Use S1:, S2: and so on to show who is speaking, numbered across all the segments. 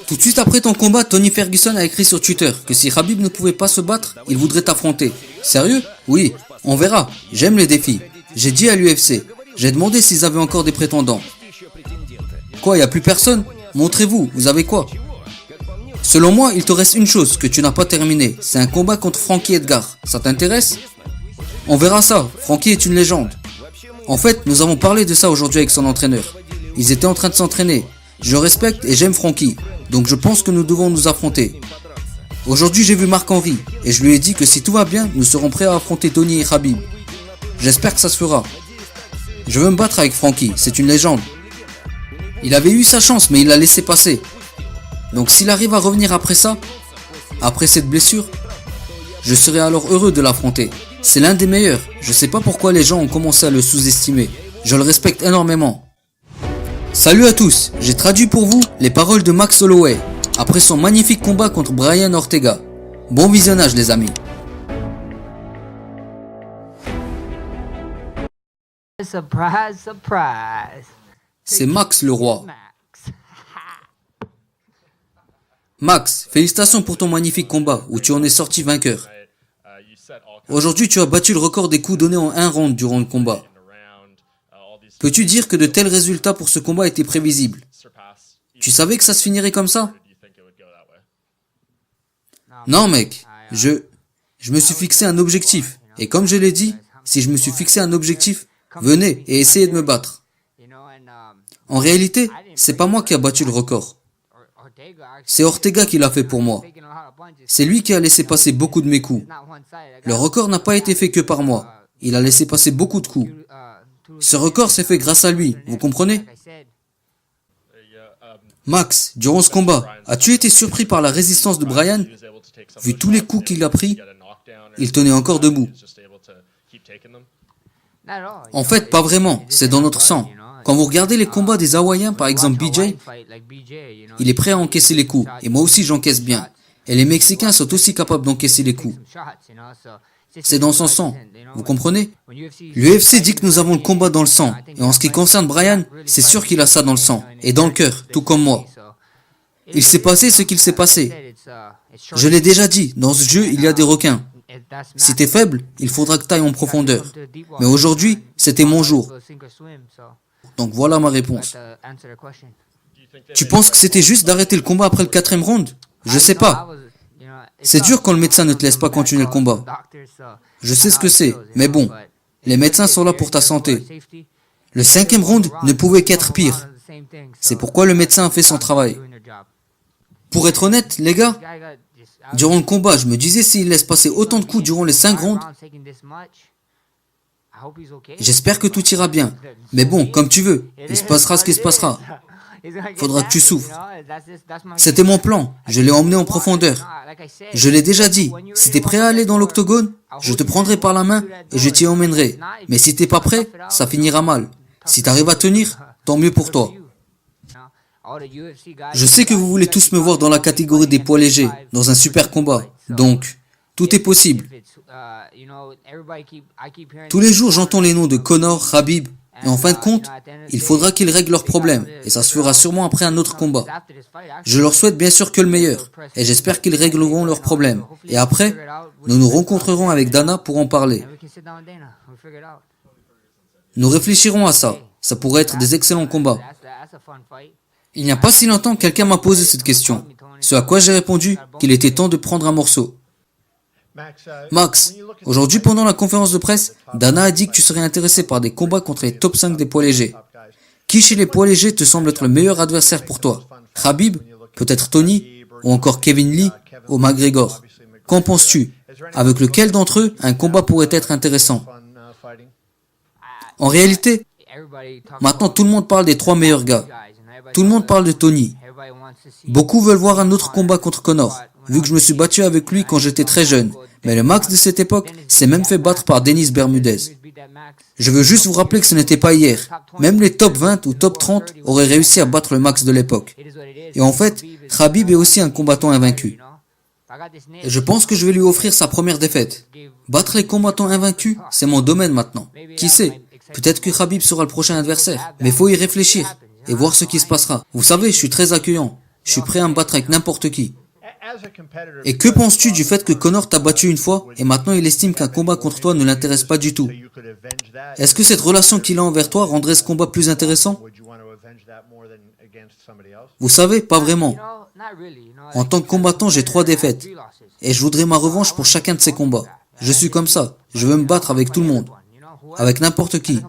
S1: Tout de suite après ton combat, Tony Ferguson a écrit sur Twitter que si Khabib ne pouvait pas se battre, il voudrait t'affronter. Sérieux? Oui, on verra. J'aime les défis. J'ai dit à l'UFC. J'ai demandé s'ils avaient encore des prétendants. Quoi, y a plus personne? Montrez-vous, vous avez quoi? Selon moi, il te reste une chose que tu n'as pas terminée. C'est un combat contre Frankie Edgar. Ça t'intéresse? On verra ça. Frankie est une légende. En fait, nous avons parlé de ça aujourd'hui avec son entraîneur. Ils étaient en train de s'entraîner. Je respecte et j'aime Frankie. Donc je pense que nous devons nous affronter. Aujourd'hui, j'ai vu Marc-Henri et je lui ai dit que si tout va bien, nous serons prêts à affronter Tony et Khabib. J'espère que ça se fera. Je veux me battre avec Frankie, c'est une légende. Il avait eu sa chance, mais il l'a laissé passer. Donc s'il arrive à revenir après ça, après cette blessure, je serai alors heureux de l'affronter. C'est l'un des meilleurs. Je sais pas pourquoi les gens ont commencé à le sous-estimer. Je le respecte énormément. Salut à tous, j'ai traduit pour vous les paroles de Max Holloway après son magnifique combat contre Brian Ortega. Bon visionnage les amis.
S2: Surprise, surprise.
S1: C'est Max le roi. Max, félicitations pour ton magnifique combat où tu en es sorti vainqueur. Aujourd'hui, tu as battu le record des coups donnés en un round durant le combat. Peux-tu dire que de tels résultats pour ce combat étaient prévisibles? Tu savais que ça se finirait comme ça? Non mec, je me suis fixé un objectif. Et comme je l'ai dit, si je me suis fixé un objectif, venez et essayez de me battre. En réalité, c'est pas moi qui a battu le record. C'est Ortega qui l'a fait pour moi. C'est lui qui a laissé passer beaucoup de mes coups. Le record n'a pas été fait que par moi. Il a laissé passer beaucoup de coups. Ce record s'est fait grâce à lui, vous comprenez? Max, durant ce combat, as-tu été surpris par la résistance de Brian? Vu tous les coups qu'il a pris, il tenait encore debout. En fait, pas vraiment, c'est dans notre sang. Quand vous regardez les combats des Hawaïens, par exemple BJ, il est prêt à encaisser les coups, et moi aussi j'encaisse bien. Et les Mexicains sont aussi capables d'encaisser les coups. C'est dans son sang, vous comprenez? L'UFC dit que nous avons le combat dans le sang, et en ce qui concerne Brian, c'est sûr qu'il a ça dans le sang, et dans le cœur, tout comme moi. Il s'est passé ce qu'il s'est passé. Je l'ai déjà dit, dans ce jeu, il y a des requins. Si t'es faible, il faudra que t'ailles en profondeur. Mais aujourd'hui, c'était mon jour. Donc voilà ma réponse. Tu penses que c'était juste d'arrêter le combat après le 4e round? Je sais pas. C'est dur quand le médecin ne te laisse pas continuer le combat. Je sais ce que c'est, mais bon, les médecins sont là pour ta santé. Le 5e round ne pouvait qu'être pire. C'est pourquoi le médecin a fait son travail. Pour être honnête, les gars, durant le combat, je me disais s'il laisse passer autant de coups durant les 5 rounds, j'espère que tout ira bien. Mais bon, comme tu veux, il se passera ce qui se passera. Faudra que tu souffres. C'était mon plan, je l'ai emmené en profondeur. Je l'ai déjà dit, si t'es prêt à aller dans l'octogone, je te prendrai par la main et je t'y emmènerai. Mais si t'es pas prêt, ça finira mal. Si t'arrives à tenir, tant mieux pour toi. Je sais que vous voulez tous me voir dans la catégorie des poids légers, dans un super combat. Donc, tout est possible. Tous les jours, j'entends les noms de Conor, Khabib, et en fin de compte, il faudra qu'ils règlent leurs problèmes, et ça se fera sûrement après un autre combat. Je leur souhaite bien sûr que le meilleur, et j'espère qu'ils régleront leurs problèmes. Et après, nous nous rencontrerons avec Dana pour en parler. Nous réfléchirons à ça. Ça pourrait être des excellents combats. Il n'y a pas si longtemps, quelqu'un m'a posé cette question, ce à quoi j'ai répondu qu'il était temps de prendre un morceau. Max, aujourd'hui pendant la conférence de presse, Dana a dit que tu serais intéressé par des combats contre les top 5 des poids légers. Qui chez les poids légers te semble être le meilleur adversaire pour toi? Khabib, peut-être Tony, ou encore Kevin Lee, ou McGregor? Qu'en penses-tu? Avec lequel d'entre eux un combat pourrait être intéressant? En réalité, maintenant tout le monde parle des 3 meilleurs gars. Tout le monde parle de Tony. Beaucoup veulent voir un autre combat contre Conor, vu que je me suis battu avec lui quand j'étais très jeune. Mais le Max de cette époque s'est même fait battre par Denis Bermudez. Je veux juste vous rappeler que ce n'était pas hier. Même les top 20 ou top 30 auraient réussi à battre le Max de l'époque. Et en fait, Khabib est aussi un combattant invaincu. Et je pense que je vais lui offrir sa première défaite. Battre les combattants invaincus, c'est mon domaine maintenant. Qui sait? Peut-être que Khabib sera le prochain adversaire. Mais faut y réfléchir et voir ce qui se passera. Vous savez, je suis très accueillant. Je suis prêt à me battre avec n'importe qui. Et que penses-tu du fait que Conor t'a battu une fois et maintenant il estime qu'un combat contre toi ne l'intéresse pas du tout? Est-ce que cette relation qu'il a envers toi rendrait ce combat plus intéressant? Vous savez, pas vraiment. En tant que combattant, j'ai 3 défaites. Et je voudrais ma revanche pour chacun de ces combats. Je suis comme ça. Je veux me battre avec tout le monde. Avec n'importe qui.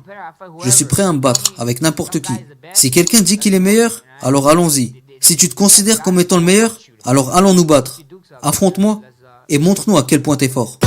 S1: Je suis prêt à me battre avec n'importe qui. Si quelqu'un dit qu'il est meilleur, alors allons-y. Si tu te considères comme étant le meilleur, alors allons nous battre. Affronte-moi et montre-nous à quel point t'es fort.